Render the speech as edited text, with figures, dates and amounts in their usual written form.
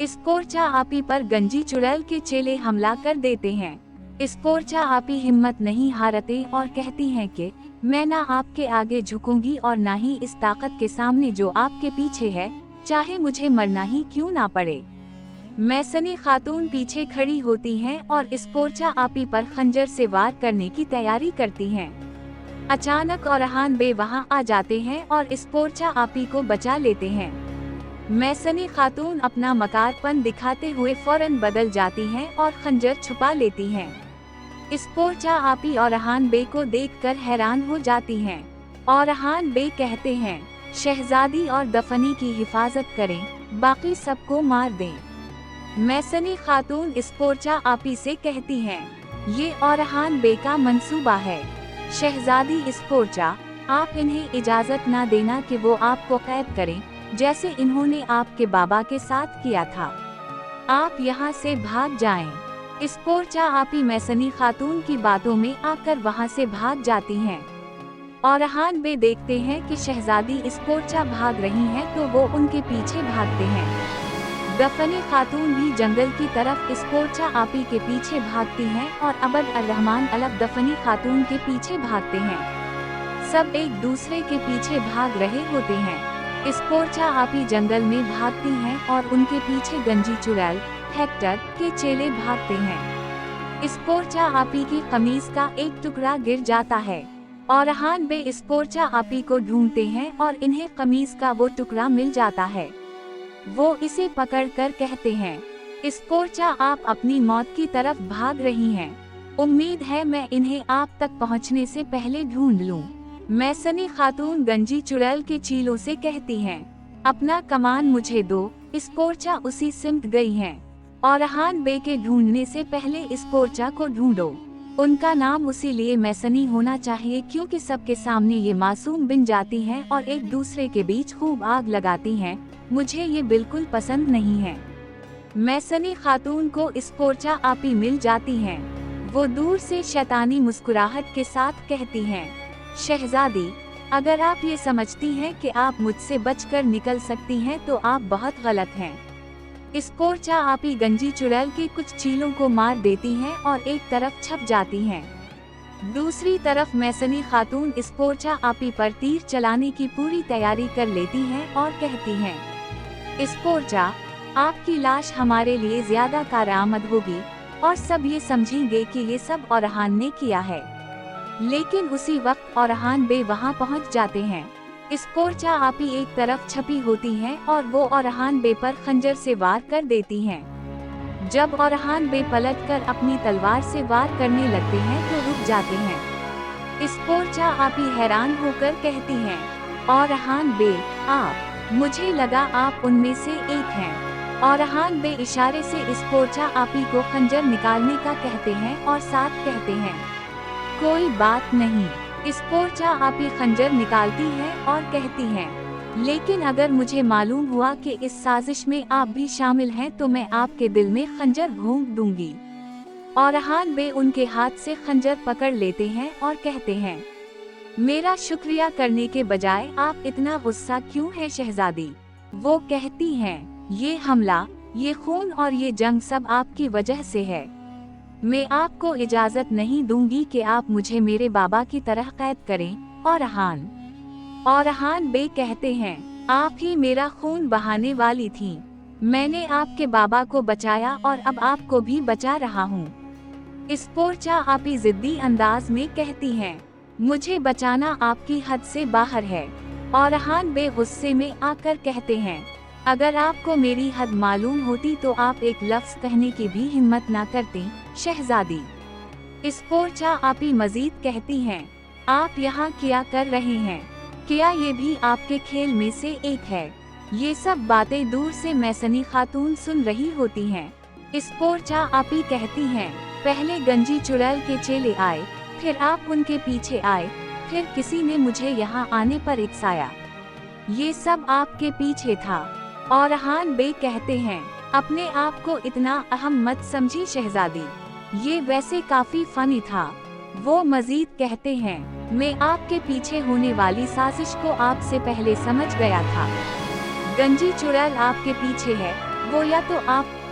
स्कोरचा आपी पर गंजी चुड़ैल के चेले हमला कर देते हैं। स्कोरचा आपी हिम्मत नहीं हारते और कहती हैं कि मैं ना आपके आगे झुकूंगी और ना ही इस ताकत के सामने जो आपके पीछे है, चाहे मुझे मरना ही क्यों ना पड़े। मैसनी खातून पीछे खड़ी होती हैं और स्कोरचा आपी पर खंजर से वार करने की तैयारी करती हैं। अचानक औरहान बे वहां आ जाते हैं और स्कोरचा आपी को बचा लेते हैं। मैसनी खातून अपना मकारपन दिखाते हुए फौरन बदल जाती हैं और खंजर छुपा लेती हैं। स्कोरचा आपी औरहान बे को देखकर हैरान हो जाती हैं। औरहान बे कहते हैं, शहजादी और दफनी की हिफाजत करें, बाकी सबको मार दें। मैसनी खातून स्कोरचा आपी से कहती हैं, ये औरहान बे का मंसूबा है। शहजादी स्कोरचा, आप इन्हें इजाजत ना देना कि वो आपको कैद करें, जैसे इन्होंने आपके बाबा के साथ किया था। आप यहाँ से भाग जाएं। स्कोरचा आपी मैसनी खातून की बातों में आकर वहाँ से भाग जाती हैं। औरहान बे देखते हैं कि शहजादी स्कोरचा भाग रही हैं तो वो उनके पीछे भागते हैं। दफनी खातून भी जंगल की तरफ स्कोरचा आपी के पीछे भागती हैं और अबद अर-रहमान अलग दफनी खातून के पीछे भागते हैं। सब एक दूसरे के पीछे भाग रहे होते हैं। स्कोरचा आपी जंगल में भागती हैं और उनके पीछे गंजी चुड़ैल हेक्टर के चेले भागते हैं। स्कोरचा आपी की कमीज का एक टुकड़ा गिर जाता है। औरहान बे स्कोरचा आपी को ढूंढते हैं और इन्हें कमीज का वो टुकड़ा मिल जाता है। वो इसे पकड़कर कहते हैं, स्कोरचा आप अपनी मौत की तरफ भाग रही हैं। उम्मीद है मैं इन्हें आप तक पहुंचने से पहले ढूंढ लूं। मैसनी खातून गंजी चुड़ैल के चीलों से कहती हैं, अपना कमान मुझे दो। स्कोरचा उसी सिमट गई हैं। औरहान बे के ढूंढने से पहले स्कोरचा को ढूंढो। उनका नाम उसी लिए मैसनी होना चाहिए क्योंकि सबके सामने ये मासूम बन जाती हैं और एक दूसरे के बीच खूब आग लगाती हैं। मुझे ये बिल्कुल पसंद नहीं है। मैसनी खातून को स्कोरचा आपी मिल जाती हैं। वो दूर से शैतानी मुस्कुराहट के साथ कहती हैं, शहजादी, अगर आप ये समझती हैं कि आप मुझसे बचकर निकल सकती हैं तो आप बहुत गलत हैं। स्कोरचा आपी गंजी चुड़ैल के कुछ चीलों को मार देती हैं और एक तरफ छप जाती हैं। दूसरी तरफ मैसनी खातून स्कोरचा आपी पर तीर चलाने की पूरी तैयारी कर लेती हैं और कहती हैं, स्कोरचा, आपकी लाश हमारे लिए ज्यादा कारआमद होगी और सब ये समझेंगे कि ये सब औरहान ने किया है। लेकिन उसी वक्त औरहान बे वहां पहुंच जाते हैं। स्कोरचा आपी एक तरफ छपी होती हैं और वो औरहान बे पर खंजर से वार कर देती हैं। जब औरहान बे पलटकर अपनी तलवार से वार करने लगते हैं तो रुक जाते हैं। स्कोरचा आपी हैरान होकर कहती हैं, औरहान बे, आप, मुझे लगा आप उनमें से एक हैं। औरहान बे इशारे से स्कोरचा आपी को खंजर निकालने का कहते हैं और साथ कहते हैं, कोई बात नहीं। स्कोरचा आपी खंजर निकालती है और कहती हैं, लेकिन अगर मुझे मालूम हुआ कि इस साजिश में आप भी शामिल हैं तो मैं आपके दिल में खंजर घोंप दूंगी। औरहान बे उनके हाथ से खंजर पकड़ लेते हैं और कहते हैं, मेरा शुक्रिया करने के बजाय आप इतना गुस्सा क्यों है शहजादी। वो कहती हैं, ये हमला, ये खून और ये जंग सब आपकी वजह से है। मैं आपको इजाजत नहीं दूंगी कि आप मुझे मेरे बाबा की तरह कैद करें। औरहान बे कहते हैं, आप ही मेरा खून बहाने वाली थीं। मैंने आपके बाबा को बचाया और अब आपको भी बचा रहा हूँ। स्कोरचा आपी जिद्दी अंदाज में कहती हैं, मुझे बचाना आपकी हद से बाहर है। औरहान बे गुस्से में आकर कहते हैं, अगर आपको मेरी हद मालूम होती तो आप एक लफ्ज कहने की भी हिम्मत ना करती शहजादी। स्कोरचा आपी मजीद कहती हैं, आप यहाँ क्या कर रहे हैं? क्या ये भी आपके खेल में से एक है? ये सब बातें दूर से मैसनी खातून सुन रही होती हैं। स्कोरचा आपी कहती हैं, पहले गंजी चुड़ैल के चेले आए, फिर आप उनके पीछे आए, फिर किसी ने मुझे यहाँ आने पर इकसाया। ये सब आपके पीछे था। औरहान बे कहते हैं, अपने आप को इतना अहम मत समझी शहजादी, ये वैसे काफी फनी था। वो मजीद कहते हैं, मैं आपके पीछे होने वाली साजिश को आपसे पहले समझ गया था। गंजी चुड़ैल आपके पीछे है, हो या तो आप